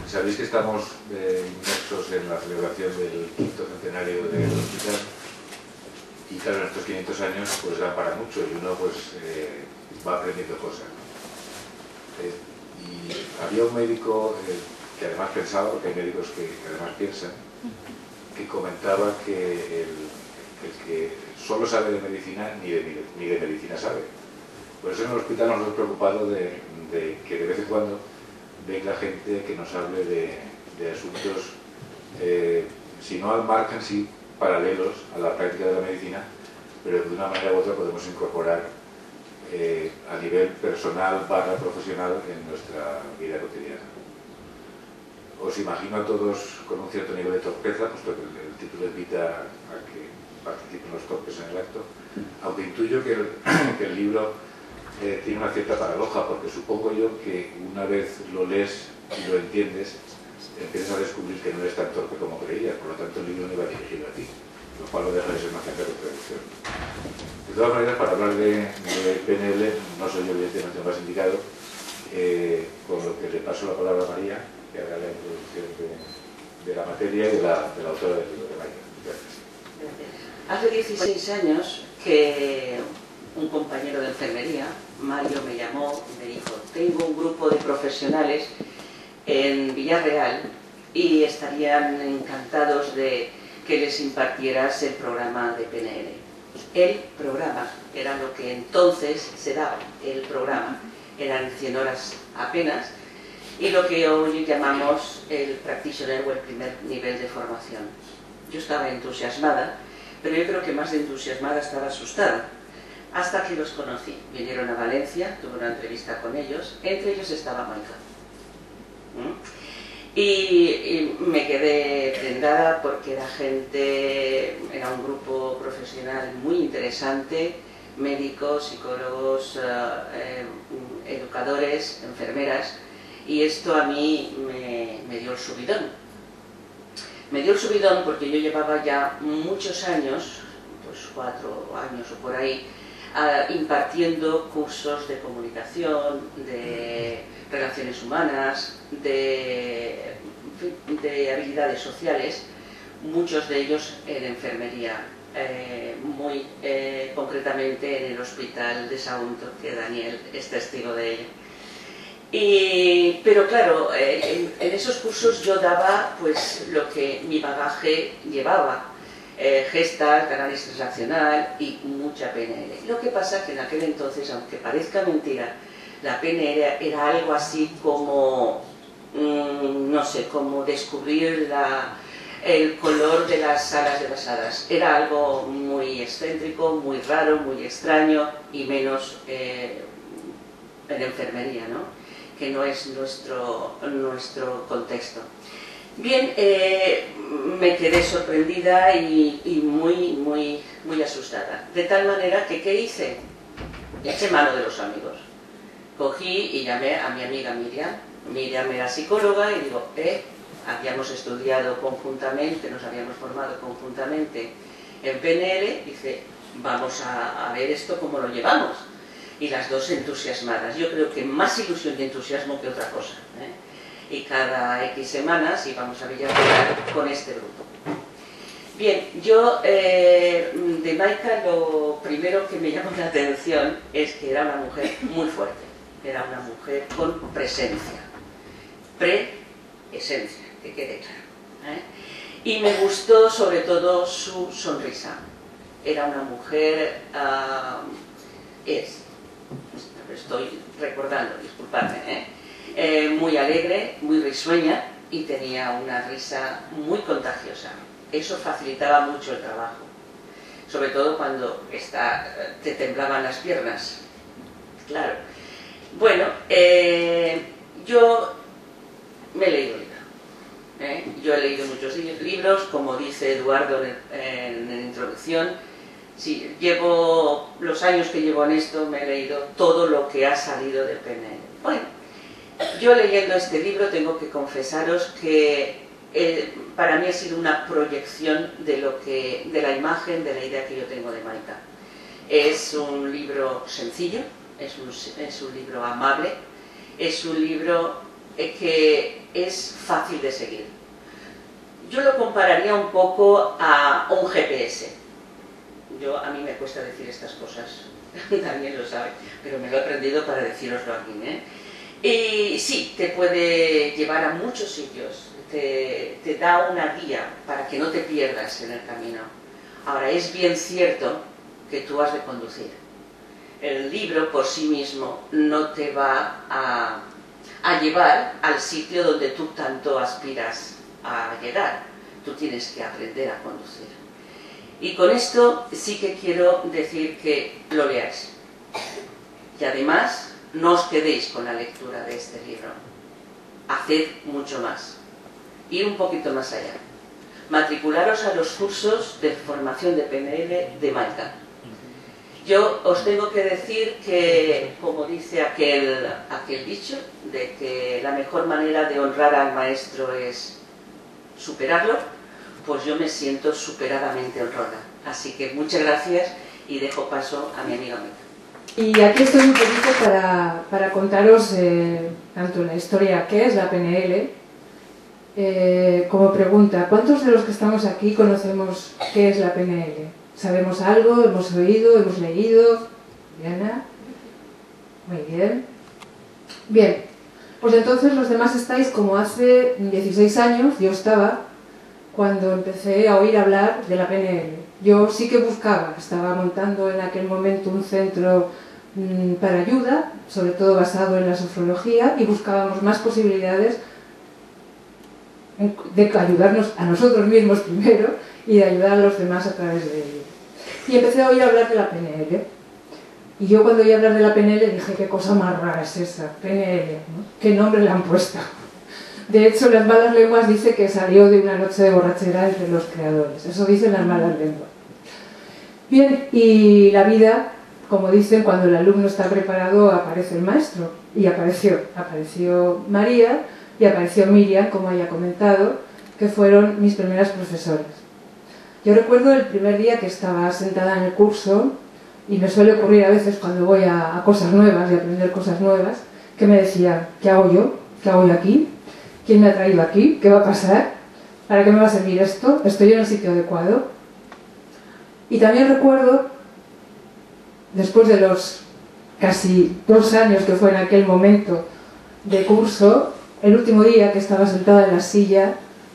Sabéis que estamos inmersos en la celebración del 5º centenario del hospital y claro, en estos 500 años pues dan para mucho y uno pues va aprendiendo cosas, ¿no? Y había un médico que además pensaba, porque hay médicos que además piensan, que comentaba que el que solo sabe de medicina ni de medicina sabe. Por eso en el hospital nos hemos preocupado de que de vez en cuando venga gente que nos hable de asuntos, si no al margen, sí paralelos a la práctica de la medicina, pero de una manera u otra podemos incorporar a nivel personal / profesional en nuestra vida cotidiana. Os imagino a todos con un cierto nivel de torpeza, puesto que el título invita a que participen los torpes en el acto, aunque intuyo que el libro tiene una cierta paradoja, porque supongo yo que una vez lo lees y lo entiendes, empiezas a descubrir que no eres tan torpe como creías, por lo tanto el libro no iba dirigido a ti, lo cual lo deja de ser una cierta contradicción. De todas maneras, para hablar de PNL, no soy yo evidentemente el más indicado, con lo que le paso la palabra a María, que haga la introducción de la materia y de la autora del libro de María. Gracias. Hace 16 años que un compañero de enfermería, Mario, me llamó y me dijo: tengo un grupo de profesionales en Villarreal y estarían encantados de que les impartieras el programa de PNL. El programa era lo que entonces se daba, el programa. Eran 100 horas apenas y lo que hoy llamamos el practitioner o el primer nivel de formación. Yo estaba entusiasmada, pero yo creo que más de entusiasmada estaba asustada. Hasta que los conocí. Vinieron a Valencia, tuve una entrevista con ellos, entre ellos estaba Maika. Y me quedé prendada porque era un grupo profesional muy interesante, médicos, psicólogos, educadores, enfermeras, y esto a mí me dio el subidón. Me dio el subidón porque yo llevaba ya muchos años, pues 4 años o por ahí, impartiendo cursos de comunicación, de relaciones humanas, de habilidades sociales, muchos de ellos en enfermería, muy concretamente en el Hospital de Sagunto, que Daniel es testigo de ello. Pero claro, en esos cursos yo daba pues lo que mi bagaje llevaba. Gestalt, análisis transaccional y mucha PNL. Lo que pasa que en aquel entonces, aunque parezca mentira, la PNL era algo así como, no sé, como descubrir el color de las alas de las hadas. Era algo muy excéntrico, muy raro, muy extraño y menos en enfermería, ¿no? Que no es nuestro contexto. Bien, me quedé sorprendida y muy asustada. De tal manera que, ¿qué hice? Eché mano de los amigos. Cogí y llamé a mi amiga Miriam. Miriam era psicóloga y digo, habíamos estudiado conjuntamente, nos habíamos formado conjuntamente en PNL. Dice, vamos a ver esto cómo lo llevamos. Y las dos entusiasmadas. Yo creo que más ilusión y entusiasmo que otra cosa, Y cada X semanas íbamos a Villarreal con este grupo. Bien, yo de Maika lo primero que me llamó la atención es que era una mujer muy fuerte, era una mujer con presencia, presencia, que quede claro. Y me gustó sobre todo su sonrisa. Era una mujer, estoy recordando, disculpadme, muy alegre, muy risueña y tenía una risa muy contagiosa. Eso facilitaba mucho el trabajo, sobre todo cuando te temblaban las piernas. Claro. Bueno, yo me he leído libros. Yo he leído muchos libros, como dice Eduardo en la introducción. Sí, llevo los años que llevo en esto, me he leído todo lo que ha salido de PNL. Bueno, yo leyendo este libro tengo que confesaros que para mí ha sido una proyección de la imagen, de la idea que yo tengo de Maika. Es un libro sencillo, es un libro amable, es un libro que es fácil de seguir. Yo lo compararía un poco a un GPS. A mí me cuesta decir estas cosas, también lo sabe, pero me lo he aprendido para decíroslo aquí, ¿eh? Y sí, te puede llevar a muchos sitios, te da una guía para que no te pierdas en el camino. Ahora, es bien cierto que tú has de conducir. El libro por sí mismo no te va a llevar al sitio donde tú tanto aspiras a llegar. Tú tienes que aprender a conducir. Y con esto sí que quiero decir que lo leáis. Y además, no os quedéis con la lectura de este libro. Haced mucho más. Ir un poquito más allá. Matricularos a los cursos de formación de PNL de Malta. Yo os tengo que decir que, como dice aquel dicho, de que la mejor manera de honrar al maestro es superarlo, pues yo me siento superadamente honrada. Así que muchas gracias y dejo paso a mi amiga Mita. Y aquí estoy un poquito para contaros tanto la historia que es la PNL, como pregunta, ¿cuántos de los que estamos aquí conocemos qué es la PNL? ¿Sabemos algo? ¿Hemos oído? ¿Hemos leído? Diana. Muy bien. Bien, pues entonces los demás estáis como hace 16 años, yo estaba, cuando empecé a oír hablar de la PNL. Yo sí que buscaba, estaba montando en aquel momento un centro para ayuda, sobre todo basado en la sofrología, y buscábamos más posibilidades de ayudarnos a nosotros mismos primero y de ayudar a los demás a través de ello. Y empecé a oír hablar de la PNL. Y yo cuando oí hablar de la PNL dije, qué cosa más rara es esa, PNL, ¿no? ¿Qué nombre le han puesto? De hecho, las malas lenguas dice que salió de una noche de borrachera entre los creadores. Eso dicen las malas lenguas. Bien, y la vida, como dicen, cuando el alumno está preparado, aparece el maestro. Y apareció María y apareció Miriam, como haya comentado, que fueron mis primeras profesoras. Yo recuerdo el primer día que estaba sentada en el curso, y me suele ocurrir a veces cuando voy a cosas nuevas y a aprender cosas nuevas, que me decían, ¿qué hago yo? ¿Qué hago yo aquí? ¿Quién me ha traído aquí? ¿Qué va a pasar? ¿Para qué me va a servir esto? ¿Estoy en el sitio adecuado? Y también recuerdo, después de los casi 2 años que fue en aquel momento de curso, el último día que estaba sentada en la silla,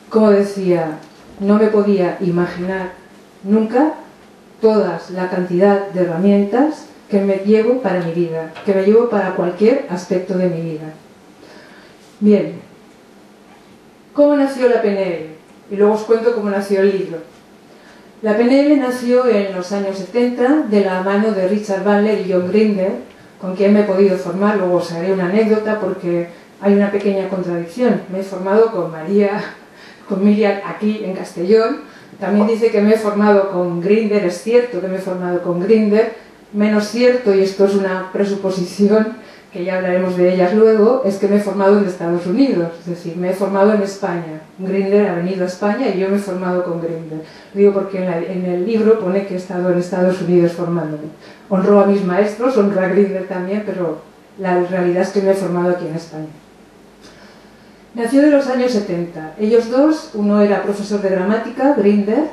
como decía, no me podía imaginar nunca toda la cantidad de herramientas que me llevo para mi vida, que me llevo para cualquier aspecto de mi vida. Bien, ¿cómo nació la PNL? Y luego os cuento cómo nació el libro. La PNL nació en los años 70 de la mano de Richard Bandler y John Grinder, con quien me he podido formar. Luego os haré una anécdota porque hay una pequeña contradicción. Me he formado con Miriam aquí en Castellón. También dice que me he formado con Grinder, es cierto que me he formado con Grinder, menos cierto, y esto es una presuposición que ya hablaremos de ellas luego, es que me he formado en Estados Unidos, es decir, me he formado en España. Grinder ha venido a España y yo me he formado con Grinder. Digo porque en el libro pone que he estado en Estados Unidos formándome. Honro a mis maestros, honro a Grinder también, pero la realidad es que me he formado aquí en España. Nació de los años 70. Ellos dos, uno era profesor de gramática, Grinder,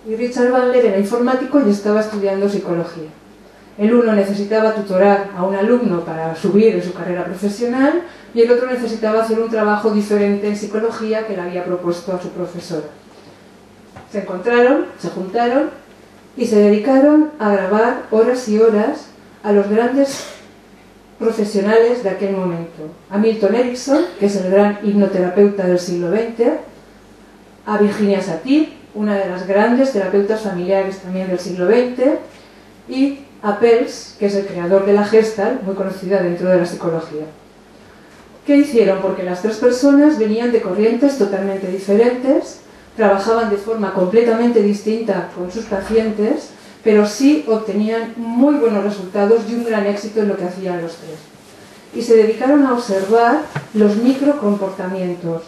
y Richard Bandler era informático y estaba estudiando psicología. El uno necesitaba tutorar a un alumno para subir en su carrera profesional y el otro necesitaba hacer un trabajo diferente en psicología que le había propuesto a su profesora. Se encontraron, se juntaron y se dedicaron a grabar horas y horas a los grandes profesionales de aquel momento. A Milton Erickson, que es el gran hipnoterapeuta del siglo XX, a Virginia Satir, una de las grandes terapeutas familiares también del siglo XX, y a Pels, que es el creador de la Gestalt, muy conocida dentro de la psicología. ¿Qué hicieron? Porque las tres personas venían de corrientes totalmente diferentes, trabajaban de forma completamente distinta con sus pacientes, pero sí obtenían muy buenos resultados y un gran éxito en lo que hacían los tres. Y se dedicaron a observar los microcomportamientos.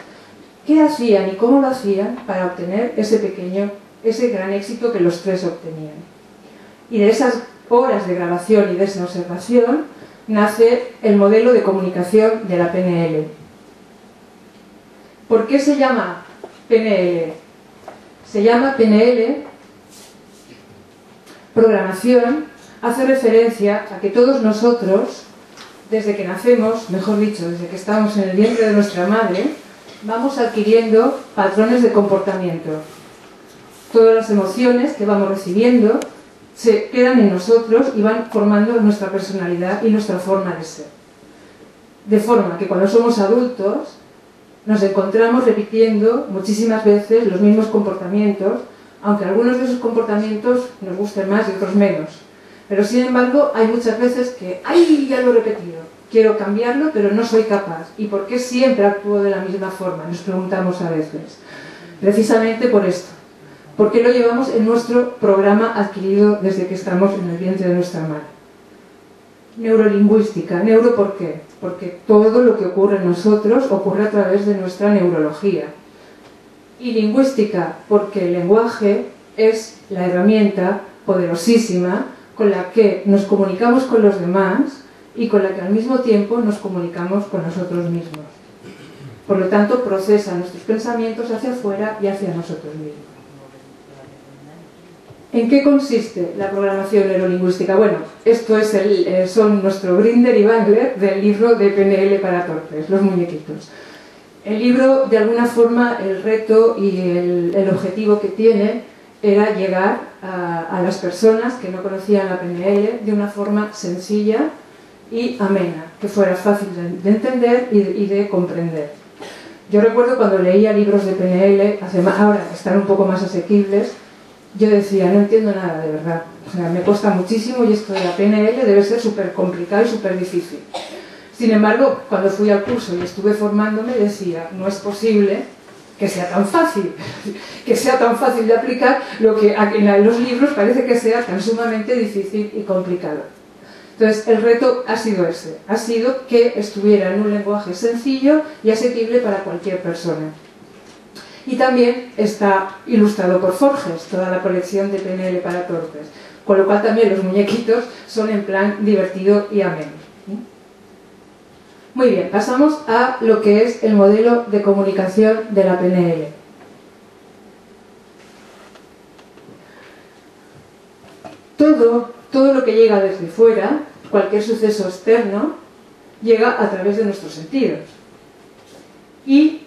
¿Qué hacían y cómo lo hacían para obtener ese gran éxito que los tres obtenían? Y de esas horas de grabación y de esa observación nace el modelo de comunicación de la PNL. ¿Por qué se llama PNL? Se llama PNL, programación, hace referencia a que todos nosotros, desde que nacemos, mejor dicho, desde que estamos en el vientre de nuestra madre, vamos adquiriendo patrones de comportamiento. Todas las emociones que vamos recibiendo se quedan en nosotros y van formando nuestra personalidad y nuestra forma de ser. De forma que cuando somos adultos nos encontramos repitiendo muchísimas veces los mismos comportamientos, aunque algunos de esos comportamientos nos gusten más y otros menos. Pero sin embargo hay muchas veces que ¡ay! Ya lo he repetido, quiero cambiarlo pero no soy capaz. ¿Y por qué siempre actúo de la misma forma? Nos preguntamos a veces. Precisamente por esto. Porque lo llevamos en nuestro programa adquirido desde que estamos en el vientre de nuestra madre. Neurolingüística. ¿Neuro por qué? Porque todo lo que ocurre en nosotros ocurre a través de nuestra neurología. Y lingüística, porque el lenguaje es la herramienta poderosísima con la que nos comunicamos con los demás y con la que al mismo tiempo nos comunicamos con nosotros mismos. Por lo tanto, procesa nuestros pensamientos hacia afuera y hacia nosotros mismos. ¿En qué consiste la programación neurolingüística? Bueno, esto es son nuestro Grinder y Wagner del libro de PNL para torpes, los muñequitos. El libro, de alguna forma, el reto y el objetivo que tiene era llegar a las personas que no conocían la PNL de una forma sencilla y amena, que fuera fácil de entender y de comprender. Yo recuerdo cuando leía libros de PNL, ahora están un poco más asequibles, yo decía, no entiendo nada de verdad, o sea, me cuesta muchísimo y esto de la PNL debe ser súper complicado y súper difícil. Sin embargo, cuando fui al curso y estuve formándome, decía, no es posible que sea tan fácil de aplicar lo que en los libros parece que sea tan sumamente difícil y complicado. Entonces, el reto ha sido ese, ha sido que estuviera en un lenguaje sencillo y asequible para cualquier persona. Y también está ilustrado por Forges, toda la colección de PNL para torpes, con lo cual también los muñequitos son en plan divertido y ameno. Muy bien, pasamos a lo que es el modelo de comunicación de la PNL. Todo lo que llega desde fuera, cualquier suceso externo, llega a través de nuestros sentidos. Y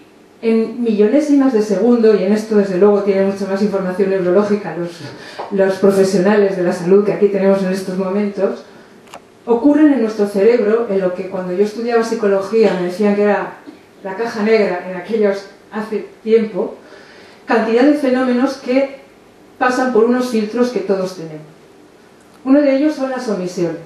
en millonésimas de segundo, y en esto desde luego tienen mucha más información neurológica los profesionales de la salud que aquí tenemos en estos momentos, ocurren en nuestro cerebro, en lo que cuando yo estudiaba psicología me decían que era la caja negra en aquellos hace tiempo, cantidad de fenómenos que pasan por unos filtros que todos tenemos. Uno de ellos son las omisiones.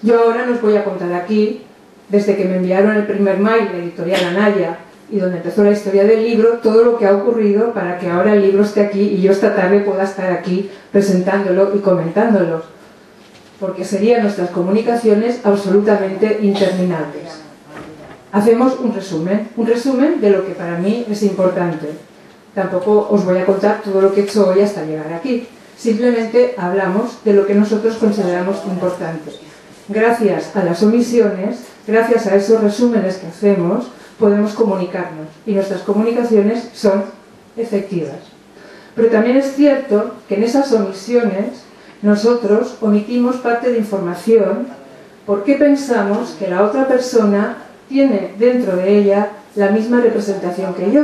Yo ahora no os voy a contar aquí, desde que me enviaron el primer mail, la editorial Anaya, y donde empezó la historia del libro, todo lo que ha ocurrido para que ahora el libro esté aquí y yo esta tarde pueda estar aquí presentándolo y comentándolo, porque serían nuestras comunicaciones absolutamente interminables. Hacemos un resumen de lo que para mí es importante. Tampoco os voy a contar todo lo que he hecho hoy hasta llegar aquí. Simplemente hablamos de lo que nosotros consideramos importante. Gracias a las omisiones, gracias a esos resúmenes que hacemos, podemos comunicarnos y nuestras comunicaciones son efectivas. Pero también es cierto que en esas omisiones nosotros omitimos parte de información porque pensamos que la otra persona tiene dentro de ella la misma representación que yo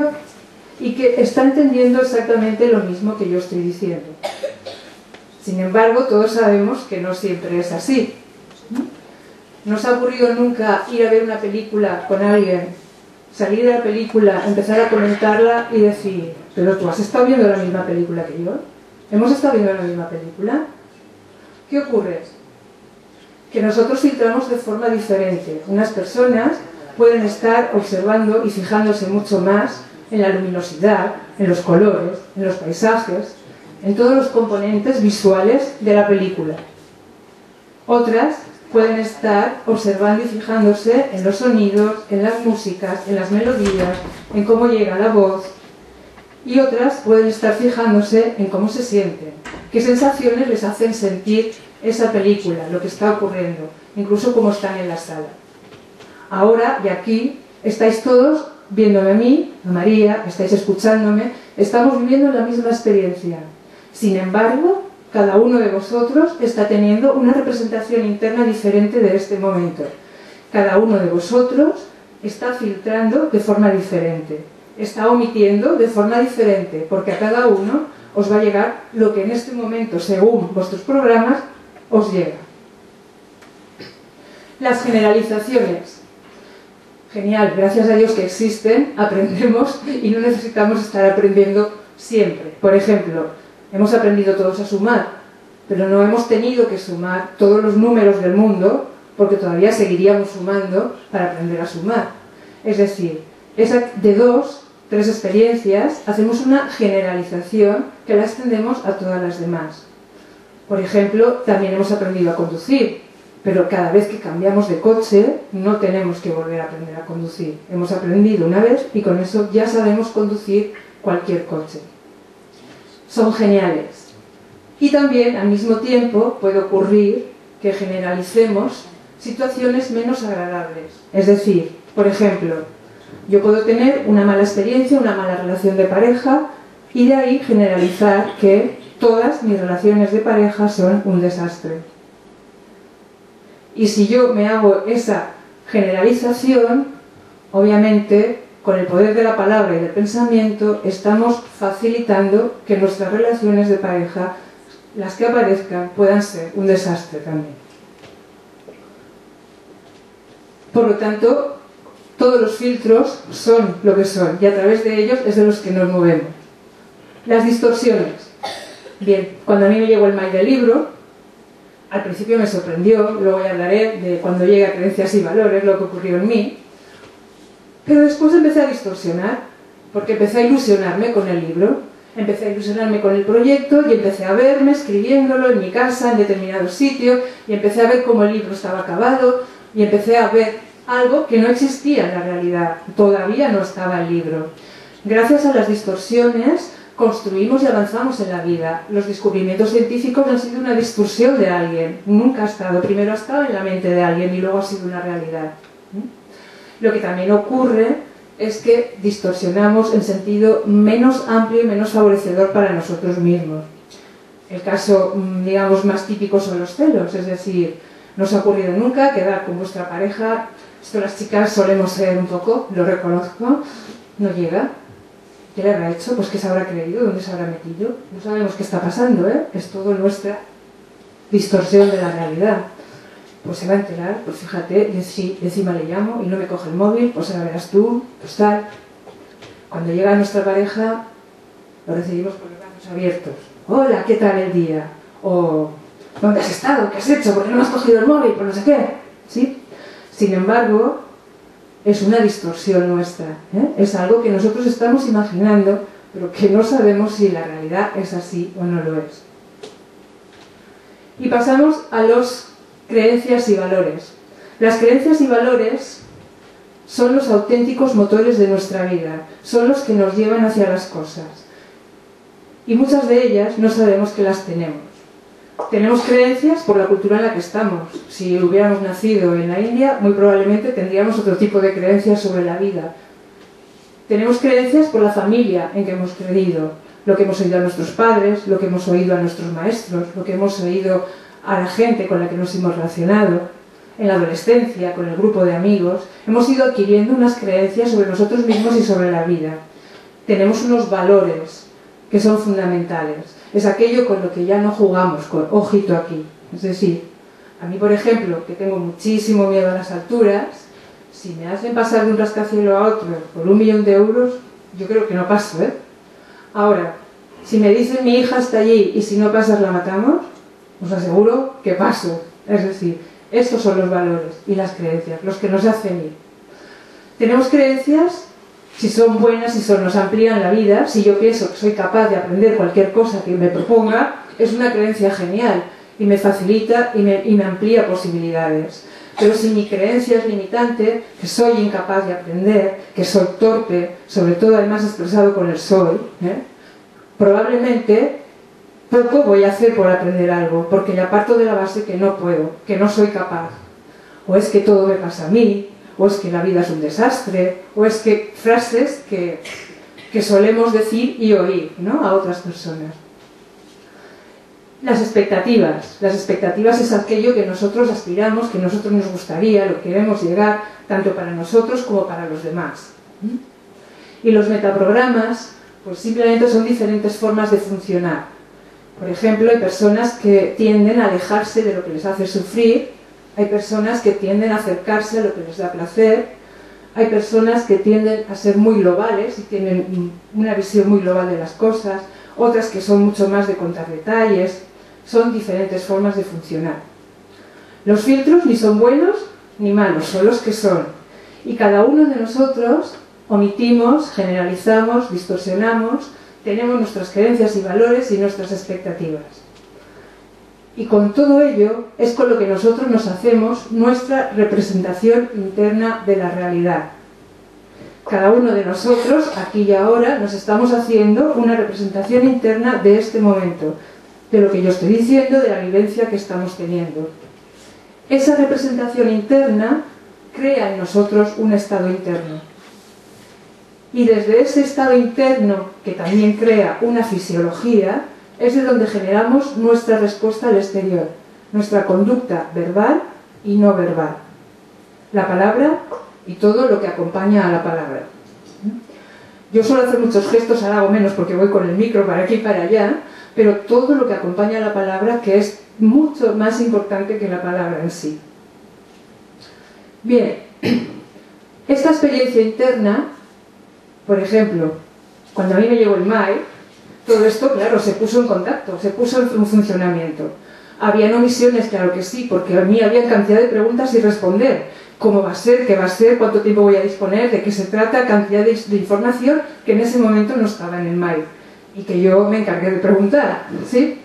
y que está entendiendo exactamente lo mismo que yo estoy diciendo. Sin embargo, todos sabemos que no siempre es así. ¿No os ha ocurrido nunca ir a ver una película con alguien, salir de la película, empezar a comentarla y decir, pero tú has estado viendo la misma película que yo? ¿Hemos estado viendo la misma película? ¿Qué ocurre? Que nosotros filtramos de forma diferente. Unas personas pueden estar observando y fijándose mucho más en la luminosidad, en los colores, en los paisajes, en todos los componentes visuales de la película. Otras pueden estar observando y fijándose en los sonidos, en las músicas, en las melodías, en cómo llega la voz. Y otras pueden estar fijándose en cómo se sienten, qué sensaciones les hacen sentir esa película, lo que está ocurriendo, incluso cómo están en la sala. Ahora, y aquí, estáis todos viéndome a mí, a María, estáis escuchándome, estamos viviendo la misma experiencia. Sin embargo, cada uno de vosotros está teniendo una representación interna diferente de este momento. Cada uno de vosotros está filtrando de forma diferente, está omitiendo de forma diferente, porque a cada uno os va a llegar lo que en este momento, según vuestros programas, os llega. Las generalizaciones. Genial, gracias a Dios que existen, aprendemos y no necesitamos estar aprendiendo siempre. Por ejemplo, hemos aprendido todos a sumar, pero no hemos tenido que sumar todos los números del mundo, porque todavía seguiríamos sumando para aprender a sumar. Es decir, de 2, 3 experiencias, hacemos una generalización que la extendemos a todas las demás. Por ejemplo, también hemos aprendido a conducir, pero cada vez que cambiamos de coche no tenemos que volver a aprender a conducir. Hemos aprendido una vez y con eso ya sabemos conducir cualquier coche. Son geniales. Y también, al mismo tiempo, puede ocurrir que generalicemos situaciones menos agradables. Es decir, por ejemplo, yo puedo tener una mala experiencia, una mala relación de pareja y de ahí generalizar que todas mis relaciones de pareja son un desastre. Y si yo me hago esa generalización, obviamente, con el poder de la palabra y del pensamiento, estamos facilitando que nuestras relaciones de pareja, las que aparezcan, puedan ser un desastre también. Por lo tanto, todos los filtros son lo que son y a través de ellos es de los que nos movemos. Las distorsiones. Bien, cuando a mí me llegó el mail del libro, al principio me sorprendió, luego ya hablaré de cuando llegue a creencias y valores, lo que ocurrió en mí, pero después empecé a distorsionar, porque empecé a ilusionarme con el libro, empecé a ilusionarme con el proyecto y empecé a verme escribiéndolo en mi casa, en determinado sitio, y empecé a ver cómo el libro estaba acabado, y empecé a ver algo que no existía en la realidad, todavía no estaba el libro. Gracias a las distorsiones construimos y avanzamos en la vida. Los descubrimientos científicos han sido una distorsión de alguien, nunca ha estado, primero ha estado en la mente de alguien y luego ha sido una realidad. Lo que también ocurre es que distorsionamos en sentido menos amplio y menos favorecedor para nosotros mismos. El caso, digamos, más típico son los celos, es decir, no os ha ocurrido nunca quedar con vuestra pareja. Esto las chicas solemos ser un poco, lo reconozco, no llega. ¿Qué le habrá hecho? Pues ¿qué se habrá creído? ¿Dónde se habrá metido? No sabemos qué está pasando, ¿eh? Es todo nuestra distorsión de la realidad. Pues se va a enterar, pues fíjate, si encima le llamo y no me coge el móvil, pues ahora verás tú, pues tal. Cuando llega nuestra pareja, lo recibimos con los brazos abiertos. Hola, ¿qué tal el día? O ¿dónde has estado? ¿Qué has hecho? ¿Por qué no me has cogido el móvil? Pues no sé qué. ¿Sí? Sin embargo, es una distorsión nuestra, ¿eh? Es algo que nosotros estamos imaginando, pero que no sabemos si la realidad es así o no lo es. Y pasamos a las creencias y valores. Las creencias y valores son los auténticos motores de nuestra vida, son los que nos llevan hacia las cosas. Y muchas de ellas no sabemos que las tenemos. Tenemos creencias por la cultura en la que estamos. Si hubiéramos nacido en la India, muy probablemente tendríamos otro tipo de creencias sobre la vida. Tenemos creencias por la familia en que hemos crecido, lo que hemos oído a nuestros padres, lo que hemos oído a nuestros maestros, lo que hemos oído a la gente con la que nos hemos relacionado. En la adolescencia, con el grupo de amigos, hemos ido adquiriendo unas creencias sobre nosotros mismos y sobre la vida. Tenemos unos valores que son fundamentales. Es aquello con lo que ya no jugamos, con ojito aquí. Es decir, a mí, por ejemplo, que tengo muchísimo miedo a las alturas, si me hacen pasar de un rascacielos a otro por 1 millón de euros, yo creo que no paso, ¿eh? Ahora, si me dicen mi hija está allí y si no pasas la matamos, os aseguro que paso. Es decir, estos son los valores y las creencias, los que nos hacen ir. Tenemos creencias. Si son buenas, si nos amplían la vida, si yo pienso que soy capaz de aprender cualquier cosa que me proponga, es una creencia genial y me facilita y me amplía posibilidades. Pero si mi creencia es limitante, que soy incapaz de aprender, que soy torpe, sobre todo además expresado con el soy, probablemente poco voy a hacer por aprender algo, porque ya parto de la base que no puedo, que no soy capaz. O es que todo me pasa a mí, o es que la vida es un desastre, o es que frases que solemos decir y oír, ¿no?, a otras personas. Las expectativas es aquello que nosotros aspiramos, que nosotros nos gustaría, lo que queremos llegar, tanto para nosotros como para los demás. Y los metaprogramas, pues simplemente son diferentes formas de funcionar. Por ejemplo, hay personas que tienden a alejarse de lo que les hace sufrir, hay personas que tienden a acercarse a lo que les da placer, hay personas que tienden a ser muy globales y tienen una visión muy global de las cosas, otras que son mucho más de contar detalles. Son diferentes formas de funcionar. Los filtros ni son buenos ni malos, son los que son. Y cada uno de nosotros omitimos, generalizamos, distorsionamos, tenemos nuestras creencias y valores y nuestras expectativas. Y con todo ello es con lo que nosotros nos hacemos nuestra representación interna de la realidad. Cada uno de nosotros, aquí y ahora, nos estamos haciendo una representación interna de este momento, de lo que yo estoy diciendo, de la vivencia que estamos teniendo. Esa representación interna crea en nosotros un estado interno. Y desde ese estado interno, que también crea una fisiología, es de donde generamos nuestra respuesta al exterior, nuestra conducta verbal y no verbal. La palabra y todo lo que acompaña a la palabra. Yo suelo hacer muchos gestos, ahora hago menos porque voy con el micro para aquí y para allá, pero todo lo que acompaña a la palabra, que es mucho más importante que la palabra en sí. Bien, esta experiencia interna, por ejemplo, cuando a mí me llegó el mail, todo esto, claro, se puso en contacto, se puso en funcionamiento. ¿Habían omisiones? Claro que sí, porque a mí había cantidad de preguntas sin responder. ¿Cómo va a ser? ¿Qué va a ser? ¿Cuánto tiempo voy a disponer? ¿De qué se trata? Cantidad de información que en ese momento no estaba en el mail y que yo me encargué de preguntar, ¿sí?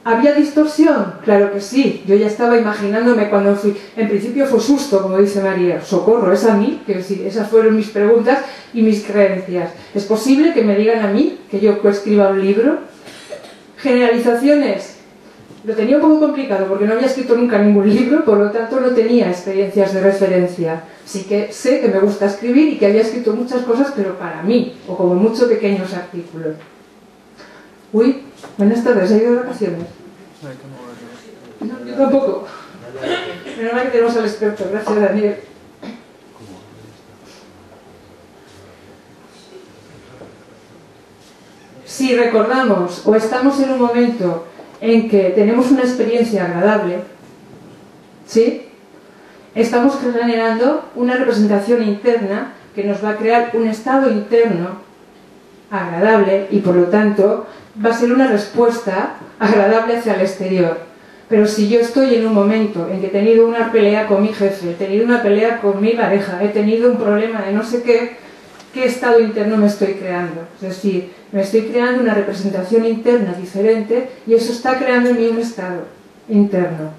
¿Había distorsión? Claro que sí. Yo ya estaba imaginándome cuando fui. En principio fue susto, como dice María. Socorro, es a mí. Que sí, esas fueron mis preguntas y mis creencias. ¿Es posible que me digan a mí que yo coescriba un libro? Generalizaciones. Lo tenía un poco complicado porque no había escrito nunca ningún libro, por lo tanto no tenía experiencias de referencia. Sí que sé que me gusta escribir y que había escrito muchas cosas, pero para mí, o como mucho pequeños artículos. Uy, buenas tardes, ¿he ido de vacaciones? No, yo tampoco. Menos mal que tenemos al experto, gracias Daniel. Si recordamos o estamos en un momento en que tenemos una experiencia agradable, ¿sí?, estamos generando una representación interna que nos va a crear un estado interno agradable y por lo tanto va a ser una respuesta agradable hacia el exterior. Pero si yo estoy en un momento en que he tenido una pelea con mi jefe, he tenido una pelea con mi pareja, he tenido un problema de no sé qué, ¿qué estado interno me estoy creando? Es decir, me estoy creando una representación interna diferente y eso está creando en mí un estado interno.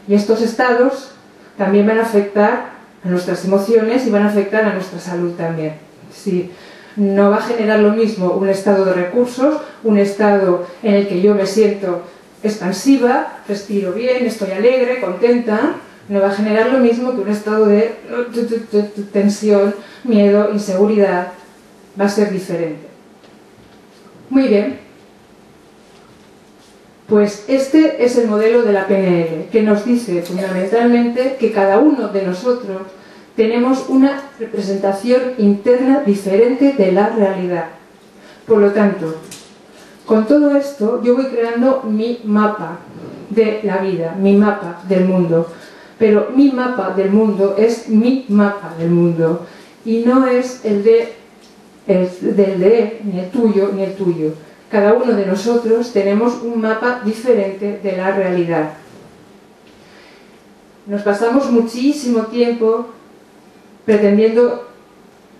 Y estos estados también van a afectar a nuestras emociones y van a afectar a nuestra salud también. Sí, no va a generar lo mismo un estado de recursos, un estado en el que yo me siento expansiva, respiro bien, estoy alegre, contenta, no va a generar lo mismo que un estado de tensión, miedo, inseguridad. Va a ser diferente. Muy bien. Pues este es el modelo de la PNL, que nos dice fundamentalmente que cada uno de nosotros tenemos una representación interna diferente de la realidad. Por lo tanto, con todo esto yo voy creando mi mapa de la vida, mi mapa del mundo. Pero mi mapa del mundo es mi mapa del mundo y no es el de él, ni el tuyo, ni el tuyo. Cada uno de nosotros tenemos un mapa diferente de la realidad. Nos pasamos muchísimo tiempo pretendiendo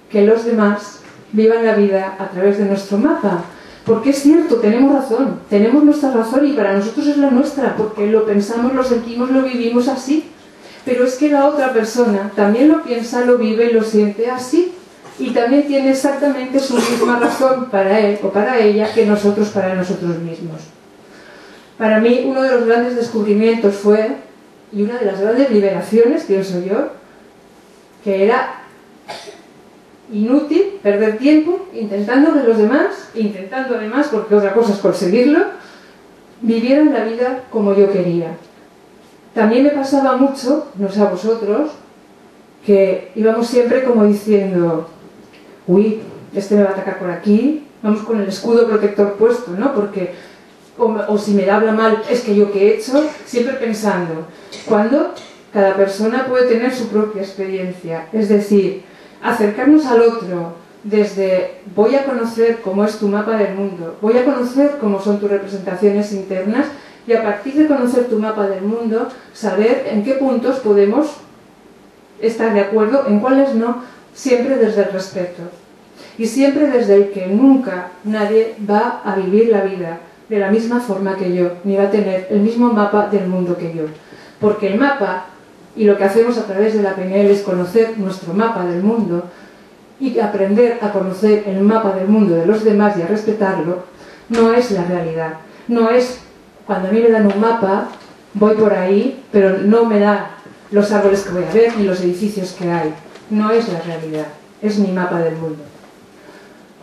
que los demás vivan la vida a través de nuestro mapa. Porque es cierto, tenemos razón, tenemos nuestra razón y para nosotros es la nuestra, porque lo pensamos, lo sentimos, lo vivimos así. Pero es que la otra persona también lo piensa, lo vive y lo siente así. Y también tiene exactamente su misma razón para él o para ella que nosotros para nosotros mismos. Para mí uno de los grandes descubrimientos fue, y una de las grandes liberaciones, pienso yo, que era inútil perder tiempo intentando que los demás, intentando además, porque otra cosa es conseguirlo, vivieran la vida como yo quería. También me pasaba mucho, no sé a vosotros, que íbamos siempre como diciendo, uy, este me va a atacar por aquí, vamos con el escudo protector puesto, ¿no? Porque, o si me habla mal, es que yo qué he hecho, siempre pensando, cuando cada persona puede tener su propia experiencia, es decir, acercarnos al otro desde voy a conocer cómo es tu mapa del mundo, voy a conocer cómo son tus representaciones internas y a partir de conocer tu mapa del mundo, saber en qué puntos podemos estar de acuerdo, en cuáles no, siempre desde el respeto. Y siempre desde el que nunca nadie va a vivir la vida de la misma forma que yo, ni va a tener el mismo mapa del mundo que yo. Porque el mapa, y lo que hacemos a través de la PNL es conocer nuestro mapa del mundo y aprender a conocer el mapa del mundo de los demás y a respetarlo, no es la realidad. No es cuando a mí me dan un mapa, voy por ahí, pero no me da los árboles que voy a ver ni los edificios que hay. No es la realidad, es mi mapa del mundo.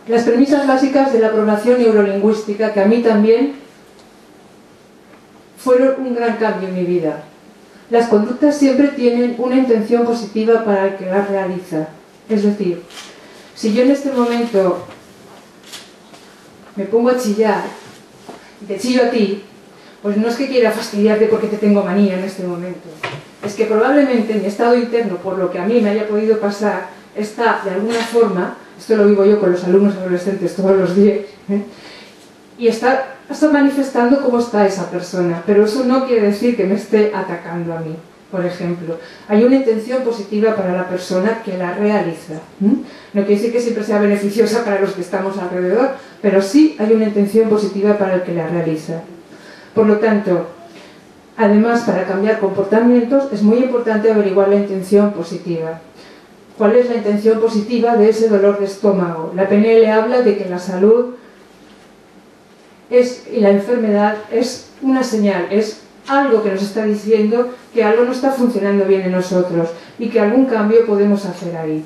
Las premisas básicas de la programación neurolingüística, que a mí también fueron un gran cambio en mi vida. Las conductas siempre tienen una intención positiva para el que las realiza. Es decir, si yo en este momento me pongo a chillar y te chillo a ti, pues no es que quiera fastidiarte porque te tengo manía en este momento. Es que probablemente mi estado interno, por lo que a mí me haya podido pasar, está de alguna forma, esto lo vivo yo con los alumnos adolescentes todos los días, y está manifestando cómo está esa persona, pero eso no quiere decir que me esté atacando a mí. Por ejemplo, hay una intención positiva para la persona que la realiza. No quiere decir que siempre sea beneficiosa para los que estamos alrededor, pero sí hay una intención positiva para el que la realiza. Por lo tanto, además, para cambiar comportamientos es muy importante averiguar la intención positiva. ¿Cuál es la intención positiva de ese dolor de estómago? La PNL habla de que la salud y la enfermedad es una señal, es algo que nos está diciendo que algo no está funcionando bien en nosotros y que algún cambio podemos hacer ahí,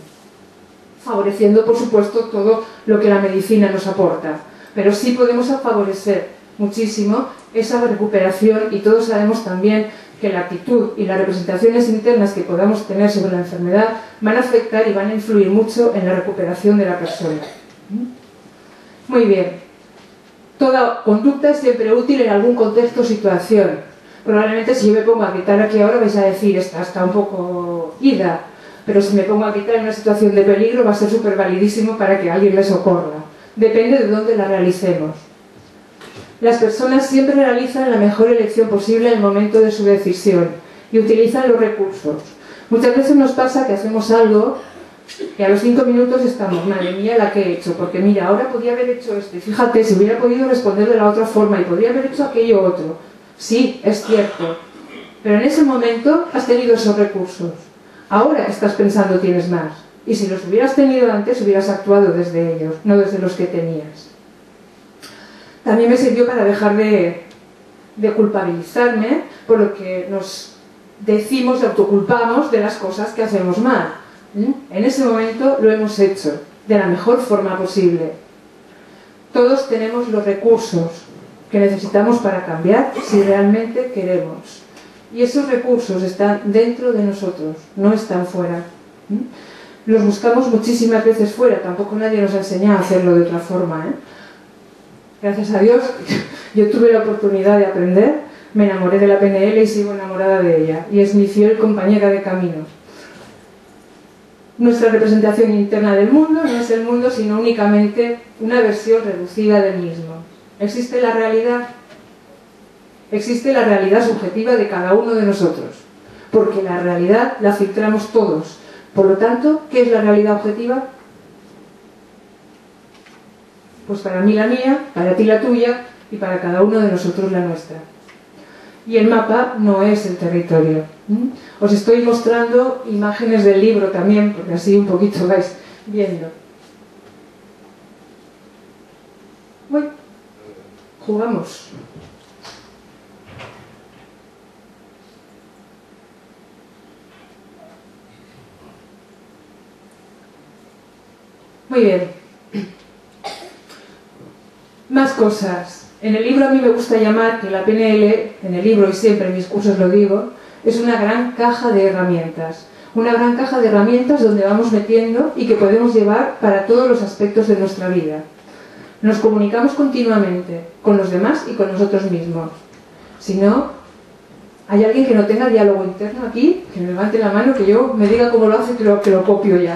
favoreciendo por supuesto todo lo que la medicina nos aporta, pero sí podemos favorecer muchísimo esa recuperación y todos sabemos también que la actitud y las representaciones internas que podamos tener sobre la enfermedad van a afectar y van a influir mucho en la recuperación de la persona. Muy bien. Toda conducta es siempre útil en algún contexto o situación. Probablemente si yo me pongo a gritar aquí ahora vais a decir, esta está un poco ida, pero si me pongo a gritar en una situación de peligro va a ser súper validísimo para que alguien me socorra. Depende de dónde la realicemos. Las personas siempre realizan la mejor elección posible en el momento de su decisión y utilizan los recursos. Muchas veces nos pasa que hacemos algo y a los 5 minutos estamos, madre mía, la que he hecho, porque mira, ahora podía haber hecho esto, y fíjate, si hubiera podido responder de la otra forma y podría haber hecho aquello otro. Sí, es cierto, pero en ese momento has tenido esos recursos. Ahora que estás pensando tienes más, y si los hubieras tenido antes hubieras actuado desde ellos, no desde los que tenías. También me sirvió para dejar de culpabilizarme por lo que nos decimos, autoculpamos de las cosas que hacemos mal. En ese momento lo hemos hecho de la mejor forma posible. Todos tenemos los recursos que necesitamos para cambiar si realmente queremos. Y esos recursos están dentro de nosotros, no están fuera. Los buscamos muchísimas veces fuera, tampoco nadie nos ha enseñado a hacerlo de otra forma. Gracias a Dios, yo tuve la oportunidad de aprender, me enamoré de la PNL y sigo enamorada de ella. Y es mi fiel compañera de camino. Nuestra representación interna del mundo no es el mundo, sino únicamente una versión reducida del mismo. Existe la realidad subjetiva de cada uno de nosotros, porque la realidad la filtramos todos. Por lo tanto, ¿qué es la realidad objetiva? Pues para mí la mía, para ti la tuya y para cada uno de nosotros la nuestra. Y el mapa no es el territorio. Os estoy mostrando imágenes del libro también, porque así un poquito vais viendo. Bueno, jugamos. Muy bien. Más cosas. En el libro a mí me gusta llamar que la PNL, en el libro y siempre en mis cursos lo digo, es una gran caja de herramientas. Una gran caja de herramientas donde vamos metiendo y que podemos llevar para todos los aspectos de nuestra vida. Nos comunicamos continuamente con los demás y con nosotros mismos. Si no, hay alguien que no tenga diálogo interno aquí, que me levante la mano, que yo me diga cómo lo hace, que lo copio ya.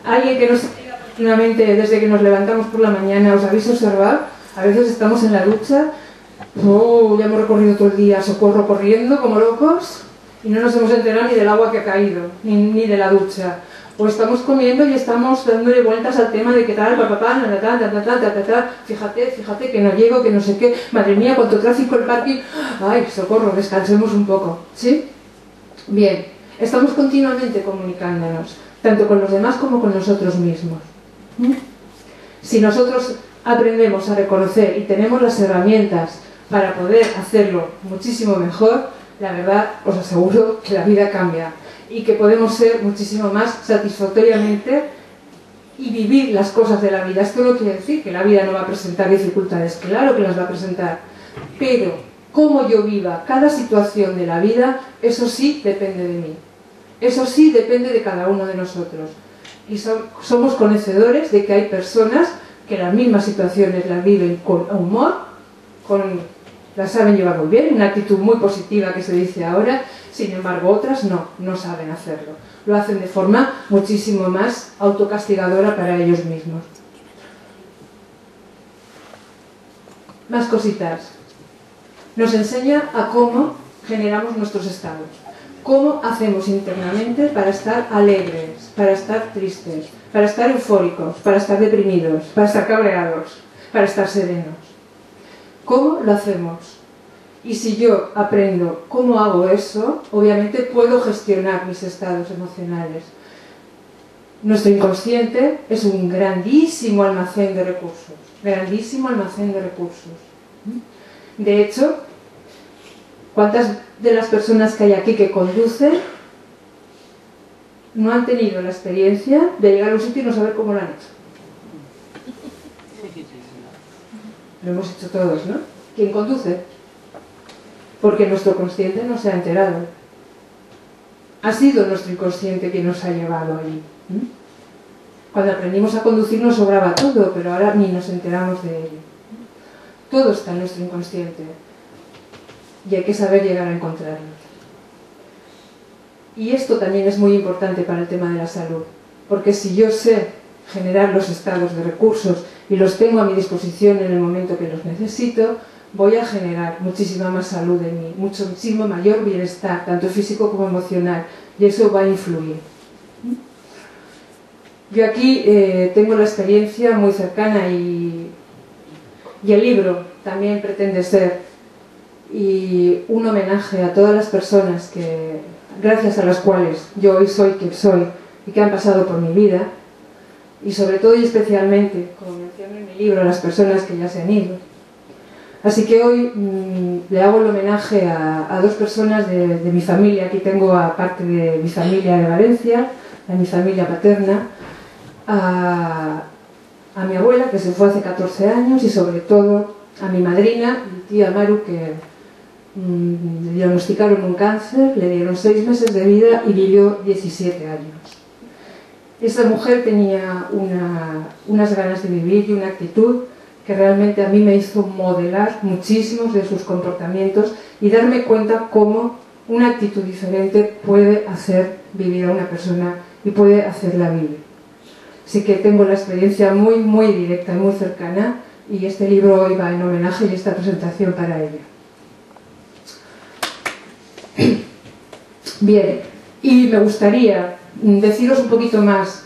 Alguien que no se diga continuamente desde que nos levantamos por la mañana, os habéis observado, a veces estamos en la ducha, ya hemos recorrido todo el día, socorro, corriendo como locos, y no nos hemos enterado ni del agua que ha caído, ni de la ducha. O estamos comiendo y estamos dándole vueltas al tema de qué tal, fíjate que no llego, que no sé qué, madre mía, cuánto tráfico el parking, ay, socorro, descansemos un poco, ¿sí? Bien, estamos continuamente comunicándonos, tanto con los demás como con nosotros mismos. Si nosotros aprendemos a reconocer y tenemos las herramientas para poder hacerlo muchísimo mejor, la verdad os aseguro que la vida cambia y que podemos ser muchísimo más satisfactoriamente y vivir las cosas de la vida. Esto no quiere decir que la vida no va a presentar dificultades, claro que las va a presentar, pero cómo yo viva cada situación de la vida, eso sí depende de mí, eso sí depende de cada uno de nosotros. Y somos conocedores de que hay personas que las mismas situaciones las viven con humor, las saben llevar muy bien, una actitud muy positiva que se dice ahora, sin embargo otras no saben hacerlo. Lo hacen de forma muchísimo más autocastigadora para ellos mismos. Más cositas. Nos enseña a cómo generamos nuestros estados. Cómo hacemos internamente para estar alegres, para estar tristes, para estar eufóricos, para estar deprimidos, para estar cabreados, para estar serenos. ¿Cómo lo hacemos? Y si yo aprendo cómo hago eso, obviamente puedo gestionar mis estados emocionales. Nuestro inconsciente es un grandísimo almacén de recursos, grandísimo almacén de recursos. De hecho, ¿cuántas de las personas que hay aquí que conducen no han tenido la experiencia de llegar a un sitio y no saber cómo lo han hecho? Lo hemos hecho todos, ¿no? ¿Quién conduce? Porque nuestro consciente no se ha enterado. Ha sido nuestro inconsciente quien nos ha llevado allí. Cuando aprendimos a conducir nos sobraba todo, pero ahora ni nos enteramos de ello. Todo está en nuestro inconsciente. Y hay que saber llegar a encontrarlo. Y esto también es muy importante para el tema de la salud. Porque si yo sé generar los estados de recursos y los tengo a mi disposición en el momento que los necesito, voy a generar muchísima más salud en mí, muchísimo mayor bienestar, tanto físico como emocional, y eso va a influir. Yo aquí tengo la experiencia muy cercana y el libro también pretende ser un homenaje a todas las personas que, gracias a las cuales yo hoy soy quien soy y que han pasado por mi vida, y sobre todo y especialmente, como menciono en mi libro, a las personas que ya se han ido. Así que hoy le hago el homenaje a dos personas de mi familia. Aquí tengo, aparte de mi familia de Valencia, a mi familia paterna, a mi abuela, que se fue hace 14 años, y sobre todo a mi madrina, mi tía Maru, que le diagnosticaron un cáncer, le dieron 6 meses de vida y vivió 17 años. Esa mujer tenía unas ganas de vivir y una actitud que realmente a mí me hizo modelar muchísimos de sus comportamientos y darme cuenta cómo una actitud diferente puede hacer vivir a una persona y puede hacerla vivir. Así que tengo la experiencia muy, muy directa y muy cercana, y este libro hoy va en homenaje y esta presentación para ella. Bien, y me gustaría deciros un poquito más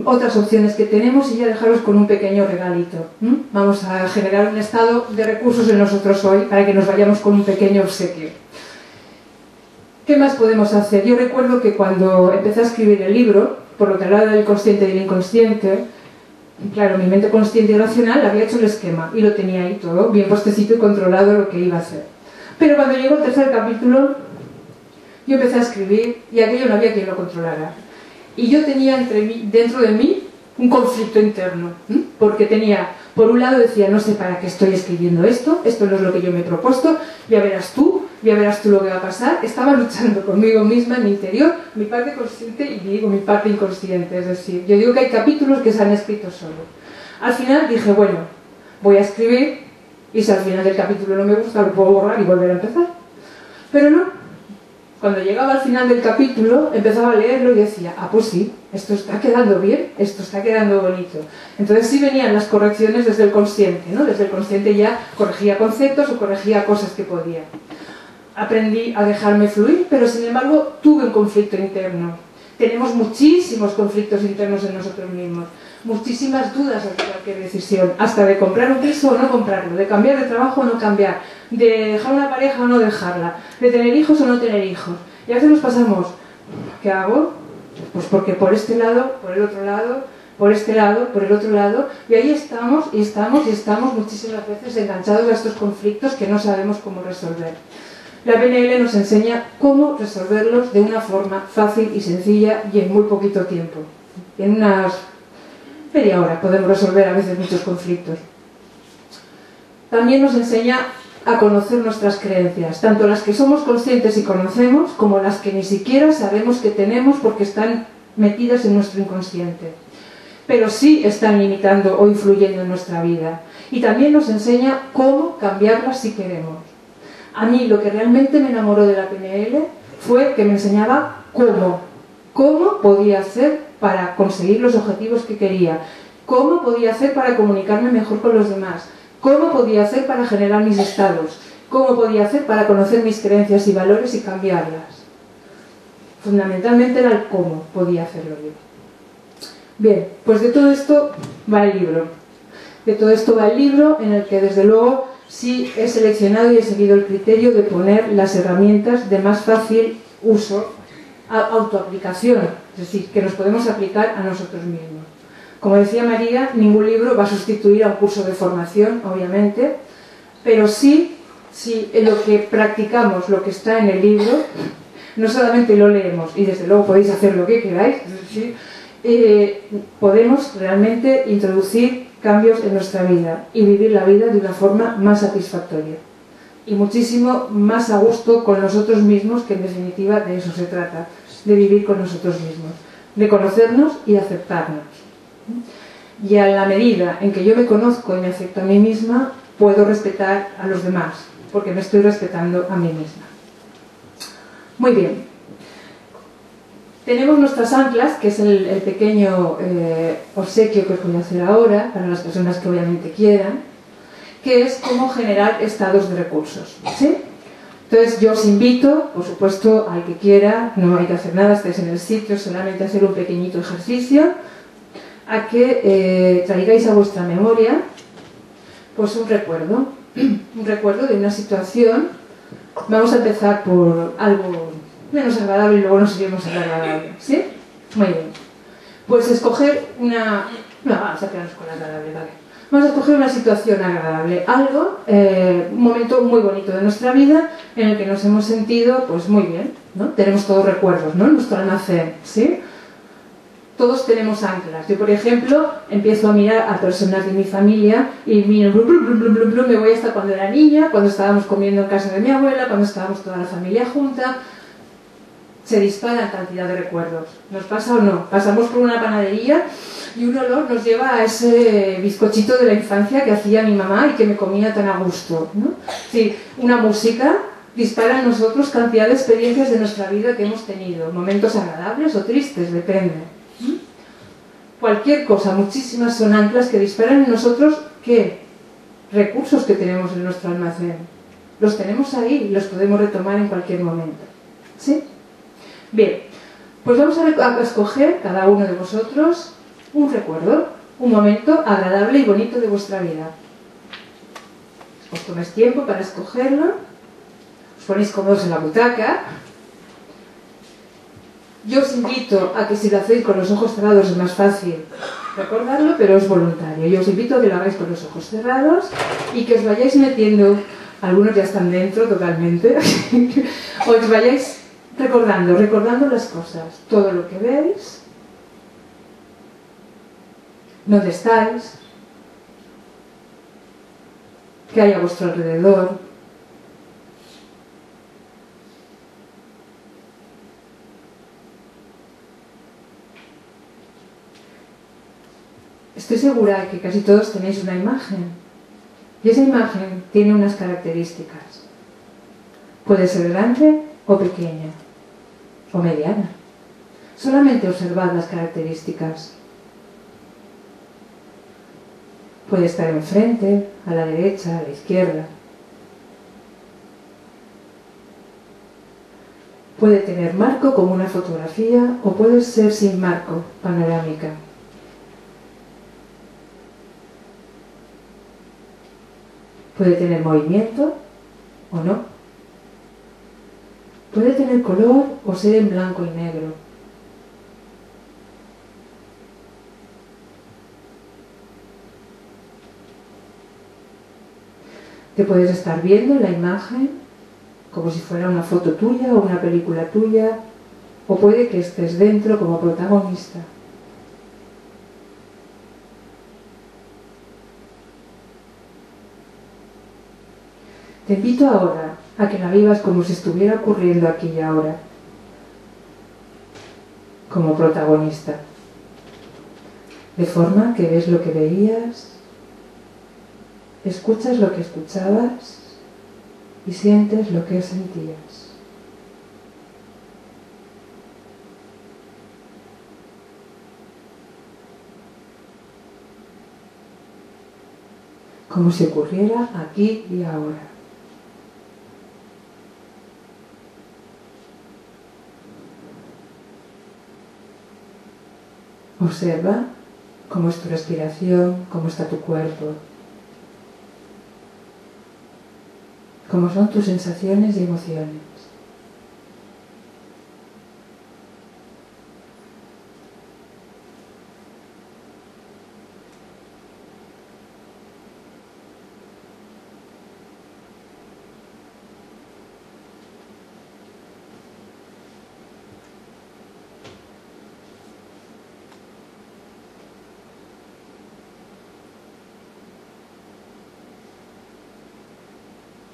otras opciones que tenemos y ya dejaros con un pequeño regalito. Vamos a generar un estado de recursos en nosotros hoy para que nos vayamos con un pequeño obsequio. ¿Qué más podemos hacer? Yo recuerdo que cuando empecé a escribir el libro, por lo que hablaba del consciente y del inconsciente, claro, mi mente consciente y racional había hecho el esquema y lo tenía ahí todo, bien puestecito y controlado lo que iba a hacer. Pero cuando llegó el tercer capítulo, yo empecé a escribir y aquello no había quien lo controlara. Y yo tenía dentro de mí un conflicto interno, porque tenía, por un lado decía, no sé para qué estoy escribiendo esto no es lo que yo me he propuesto, ya verás tú lo que va a pasar. Estaba luchando conmigo misma en mi interior, mi parte consciente y digo mi parte inconsciente, es decir, yo digo que hay capítulos que se han escrito solos. Al final dije, bueno, voy a escribir y si al final del capítulo no me gusta lo puedo borrar y volver a empezar. Pero no. Cuando llegaba al final del capítulo, empezaba a leerlo y decía, ah, pues sí, esto está quedando bien, esto está quedando bonito. Entonces sí venían las correcciones desde el consciente, ¿no? Desde el consciente ya corregía conceptos o corregía cosas que podía. Aprendí a dejarme fluir, pero sin embargo tuve un conflicto interno. Tenemos muchísimos conflictos internos en nosotros mismos, muchísimas dudas ante cualquier decisión, hasta de comprar un piso o no comprarlo, de cambiar de trabajo o no cambiar, de dejar una pareja o no dejarla, de tener hijos o no tener hijos. Y a veces nos pasamos, ¿qué hago? Pues porque por este lado, por el otro lado, por este lado, por el otro lado, y ahí estamos muchísimas veces enganchados a estos conflictos que no sabemos cómo resolver. La PNL nos enseña cómo resolverlos de una forma fácil y sencilla y en muy poquito tiempo. En unas media hora podemos resolver a veces muchos conflictos. También nos enseña a conocer nuestras creencias, tanto las que somos conscientes y conocemos, como las que ni siquiera sabemos que tenemos porque están metidas en nuestro inconsciente. Pero sí están limitando o influyendo en nuestra vida. Y también nos enseña cómo cambiarlas si queremos. A mí lo que realmente me enamoró de la PNL fue que me enseñaba cómo podía hacer para conseguir los objetivos que quería, cómo podía hacer para comunicarme mejor con los demás, cómo podía hacer para generar mis estados, cómo podía hacer para conocer mis creencias y valores y cambiarlas. Fundamentalmente era el cómo podía hacerlo yo. Bien, pues de todo esto va el libro. De todo esto va el libro en el que desde luego sí he seleccionado y he seguido el criterio de poner las herramientas de más fácil uso, autoaplicación, es decir, que nos podemos aplicar a nosotros mismos. Como decía María, ningún libro va a sustituir a un curso de formación, obviamente, pero sí en lo que practicamos, lo que está en el libro, no solamente lo leemos, y desde luego podéis hacer lo que queráis, es decir, podemos realmente introducir cambios en nuestra vida y vivir la vida de una forma más satisfactoria y muchísimo más a gusto con nosotros mismos, que en definitiva de eso se trata, de vivir con nosotros mismos, de conocernos y de aceptarnos. Y a la medida en que yo me conozco y me acepto a mí misma, puedo respetar a los demás, porque me estoy respetando a mí misma. Muy bien. Tenemos nuestras anclas, que es el pequeño obsequio que os voy a hacer ahora, para las personas que obviamente quieran, que es cómo generar estados de recursos, ¿sí? Entonces yo os invito, por supuesto, al que quiera, no hay que hacer nada, estáis en el sitio, solamente hacer un pequeñito ejercicio, a que traigáis a vuestra memoria pues un recuerdo de una situación. Vamos a empezar por algo menos agradable y luego nos iremos a lo agradable, ¿sí? Muy bien. Pues escoger una... No, vamos a quedarnos con la agradable, vale. Vamos a escoger una situación agradable, algo, un momento muy bonito de nuestra vida en el que nos hemos sentido, pues muy bien, ¿no? Tenemos todos recuerdos, ¿no? En nuestro almacén, ¿sí? Todos tenemos anclas. Yo, por ejemplo, empiezo a mirar a personas de mi familia y miro, me voy hasta cuando era niña, cuando estábamos comiendo en casa de mi abuela, cuando estábamos toda la familia junta. Se disparan cantidad de recuerdos. ¿Nos pasa o no? Pasamos por una panadería y un olor nos lleva a ese bizcochito de la infancia que hacía mi mamá y que me comía tan a gusto, ¿no? Sí, una música dispara en nosotros cantidad de experiencias de nuestra vida que hemos tenido, momentos agradables o tristes, depende. Cualquier cosa, muchísimas son anclas que disparan en nosotros, ¿qué? Recursos que tenemos en nuestro almacén. Los tenemos ahí y los podemos retomar en cualquier momento. ¿Sí? Bien, pues vamos a escoger, cada uno de vosotros, un recuerdo, un momento agradable y bonito de vuestra vida. Os tomáis tiempo para escogerlo, os ponéis cómodos en la butaca. Yo os invito a que si lo hacéis con los ojos cerrados es más fácil recordarlo, pero es voluntario. Yo os invito a que lo hagáis con los ojos cerrados y que os vayáis metiendo, algunos ya están dentro totalmente, os vayáis recordando las cosas, todo lo que veis, ¿Dónde estáis? ¿Qué hay a vuestro alrededor? Estoy segura de que casi todos tenéis una imagen. Y esa imagen tiene unas características. Puede ser grande o pequeña, o mediana. Solamente observad las características. Puede estar enfrente, a la derecha, a la izquierda. Puede tener marco como una fotografía o puede ser sin marco, panorámica. Puede tener movimiento o no. Puede tener color o ser en blanco y negro. Te puedes estar viendo en la imagen como si fuera una foto tuya o una película tuya, o puede que estés dentro como protagonista. Te invito ahora a que la vivas como si estuviera ocurriendo aquí y ahora, como protagonista, de forma que ves lo que veías, escuchas lo que escuchabas y sientes lo que sentías. Como si ocurriera aquí y ahora. Observa cómo es tu respiración, cómo está tu cuerpo, cómo son tus sensaciones y emociones.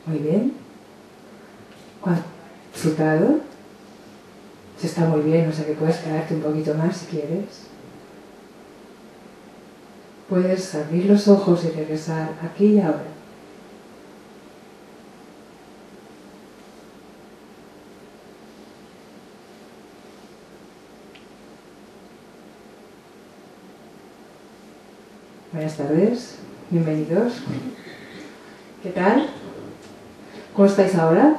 Muy bien. ¿Has disfrutado? Se está muy bien, o sea que puedes quedarte un poquito más si quieres. Puedes abrir los ojos y regresar aquí y ahora. Buenas tardes, bienvenidos. ¿Qué tal? ¿Cómo estáis ahora?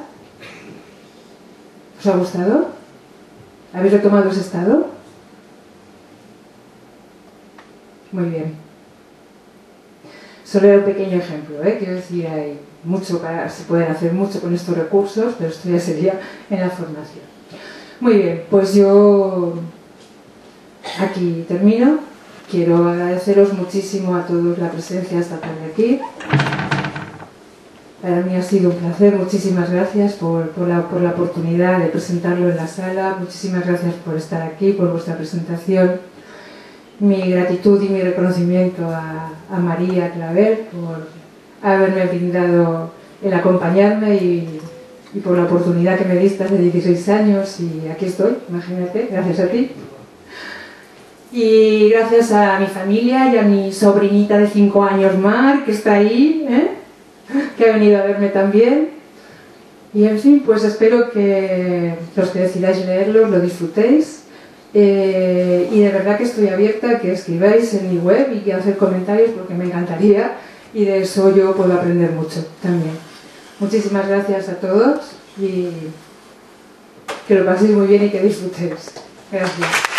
¿Os ha gustado? ¿Habéis retomado ese estado? Muy bien. Solo era un pequeño ejemplo, ¿eh? Quiero decir, hay mucho se pueden hacer mucho con estos recursos, pero esto ya sería en la formación. Muy bien, pues yo aquí termino. Quiero agradeceros muchísimo a todos la presencia esta tarde aquí. Para mí ha sido un placer, muchísimas gracias por la oportunidad de presentarlo en la sala, muchísimas gracias por estar aquí, por vuestra presentación. Mi gratitud y mi reconocimiento a María Claver por haberme brindado el acompañarme y por la oportunidad que me diste hace 16 años y aquí estoy, imagínate, gracias a ti. Y gracias a mi familia y a mi sobrinita de 5 años, Mar, que está ahí, que ha venido a verme también. Y en fin, pues espero que los que decidáis leerlos lo disfrutéis. Y de verdad que estoy abierta a que escribáis en mi web y que hacer comentarios porque me encantaría y de eso yo puedo aprender mucho también. Muchísimas gracias a todos y que lo paséis muy bien y que disfrutéis. Gracias.